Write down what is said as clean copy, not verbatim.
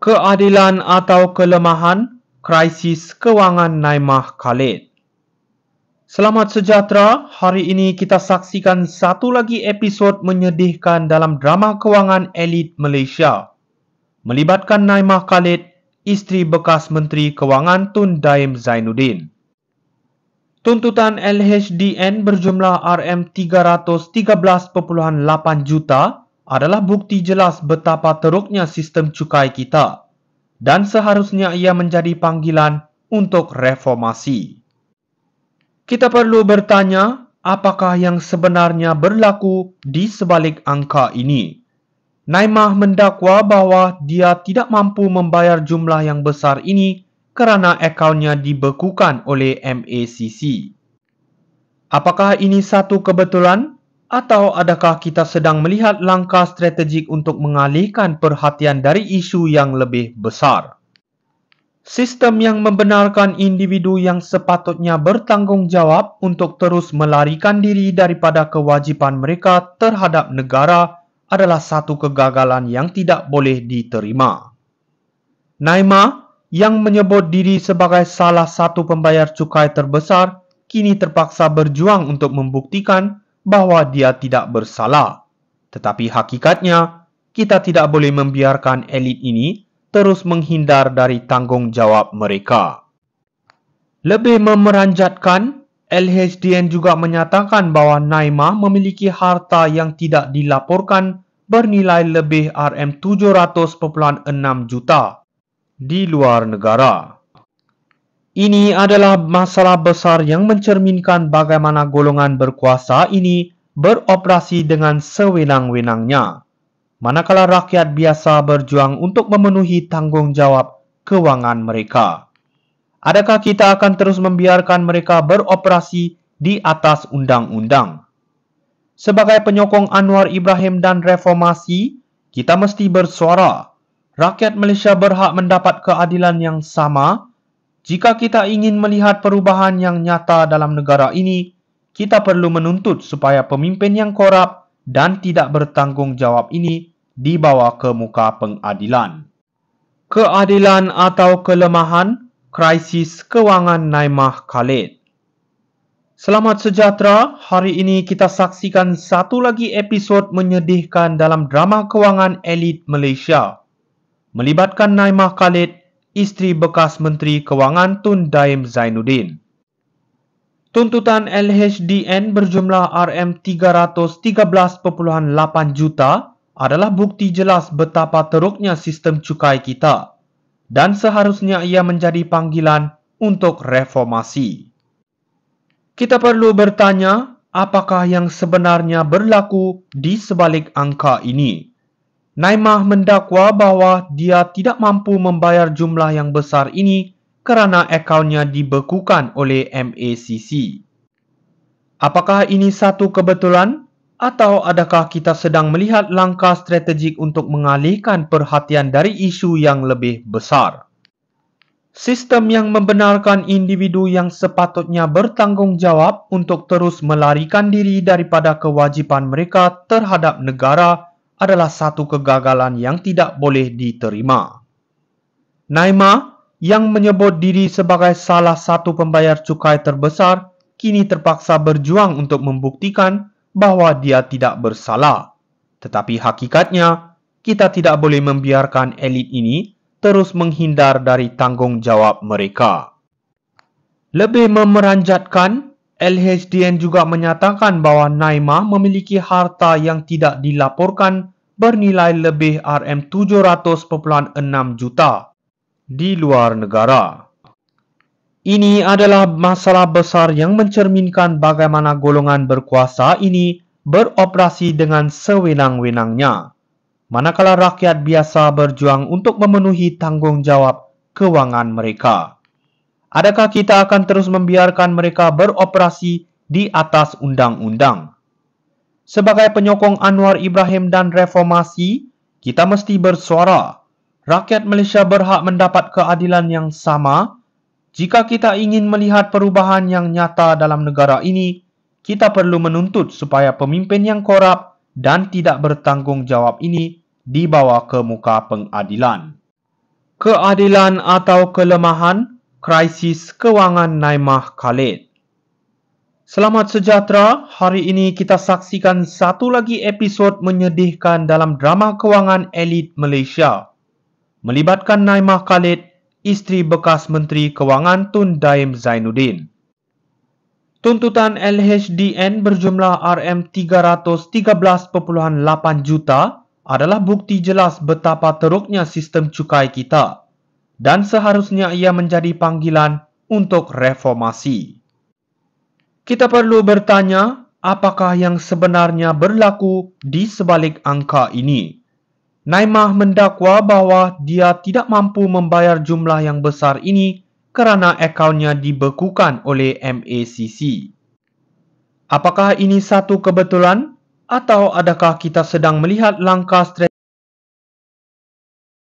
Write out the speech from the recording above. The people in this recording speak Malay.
Keadilan atau kelemahan, krisis kewangan Naimah Khalid. Selamat sejahtera, hari ini kita saksikan satu lagi episod menyedihkan dalam drama kewangan elit Malaysia. Melibatkan Naimah Khalid, isteri bekas Menteri Kewangan Tun Daim Zainuddin. Tuntutan LHDN berjumlah RM313.8 juta adalah bukti jelas betapa teruknya sistem cukai kita dan seharusnya ia menjadi panggilan untuk reformasi. Kita perlu bertanya, apakah yang sebenarnya berlaku di sebalik angka ini? Naimah mendakwa bahawa dia tidak mampu membayar jumlah yang besar ini kerana akaunnya dibekukan oleh MACC. Apakah ini satu kebetulan? Atau adakah kita sedang melihat langkah strategik untuk mengalihkan perhatian dari isu yang lebih besar? Sistem yang membenarkan individu yang sepatutnya bertanggungjawab untuk terus melarikan diri daripada kewajipan mereka terhadap negara adalah satu kegagalan yang tidak boleh diterima. Naimah, yang menyebut diri sebagai salah satu pembayar cukai terbesar, kini terpaksa berjuang untuk membuktikan bahawa dia tidak bersalah. Tetapi hakikatnya, kita tidak boleh membiarkan elit ini terus menghindar dari tanggungjawab mereka. Lebih memeranjatkan, LHDN juga menyatakan bahawa Naimah memiliki harta yang tidak dilaporkan bernilai lebih RM700.6 juta di luar negara. Ini adalah masalah besar yang mencerminkan bagaimana golongan berkuasa ini beroperasi dengan sewenang-wenangnya, manakala rakyat biasa berjuang untuk memenuhi tanggungjawab kewangan mereka. Adakah kita akan terus membiarkan mereka beroperasi di atas undang-undang? Sebagai penyokong Anwar Ibrahim dan reformasi, kita mesti bersuara. Rakyat Malaysia berhak mendapat keadilan yang sama. Jika kita ingin melihat perubahan yang nyata dalam negara ini, kita perlu menuntut supaya pemimpin yang korup dan tidak bertanggungjawab ini dibawa ke muka pengadilan. Keadilan atau kelemahan, krisis kewangan Naimah Khalid. Selamat sejahtera, hari ini kita saksikan satu lagi episod menyedihkan dalam drama kewangan elit Malaysia. Melibatkan Naimah Khalid, isteri bekas Menteri Kewangan Tun Daim Zainuddin. Tuntutan LHDN berjumlah RM313.8 juta adalah bukti jelas betapa teruknya sistem cukai kita dan seharusnya ia menjadi panggilan untuk reformasi. Kita perlu bertanya, apakah yang sebenarnya berlaku di sebalik angka ini? Naimah mendakwa bahawa dia tidak mampu membayar jumlah yang besar ini kerana akaunnya dibekukan oleh MACC. Apakah ini satu kebetulan? Atau adakah kita sedang melihat langkah strategik untuk mengalihkan perhatian dari isu yang lebih besar? Sistem yang membenarkan individu yang sepatutnya bertanggungjawab untuk terus melarikan diri daripada kewajipan mereka terhadap negara adalah satu kegagalan yang tidak boleh diterima. Naimah, yang menyebut diri sebagai salah satu pembayar cukai terbesar, kini terpaksa berjuang untuk membuktikan bahawa dia tidak bersalah. Tetapi hakikatnya, kita tidak boleh membiarkan elit ini terus menghindar dari tanggungjawab mereka. Lebih memeranjatkan, LHDN juga menyatakan bahawa Naimah memiliki harta yang tidak dilaporkan bernilai lebih RM700.6 juta di luar negara. Ini adalah masalah besar yang mencerminkan bagaimana golongan berkuasa ini beroperasi dengan sewenang-wenangnya, manakala rakyat biasa berjuang untuk memenuhi tanggungjawab kewangan mereka. Adakah kita akan terus membiarkan mereka beroperasi di atas undang-undang? Sebagai penyokong Anwar Ibrahim dan reformasi, kita mesti bersuara. Rakyat Malaysia berhak mendapat keadilan yang sama. Jika kita ingin melihat perubahan yang nyata dalam negara ini, kita perlu menuntut supaya pemimpin yang korup dan tidak bertanggungjawab ini dibawa ke muka pengadilan. Keadilan atau kelemahan krisis kewangan Naimah Khalid. Selamat sejahtera, hari ini kita saksikan satu lagi episod menyedihkan dalam drama kewangan elit Malaysia. Melibatkan Naimah Khalid, isteri bekas Menteri Kewangan Tun Daim Zainuddin. Tuntutan LHDN berjumlah RM313.8 juta adalah bukti jelas betapa teruknya sistem cukai kita dan seharusnya ia menjadi panggilan untuk reformasi. Kita perlu bertanya, apakah yang sebenarnya berlaku di sebalik angka ini? Naimah mendakwa bahawa dia tidak mampu membayar jumlah yang besar ini kerana akaunnya dibekukan oleh MACC. Apakah ini satu kebetulan atau adakah kita sedang melihat langkah strategi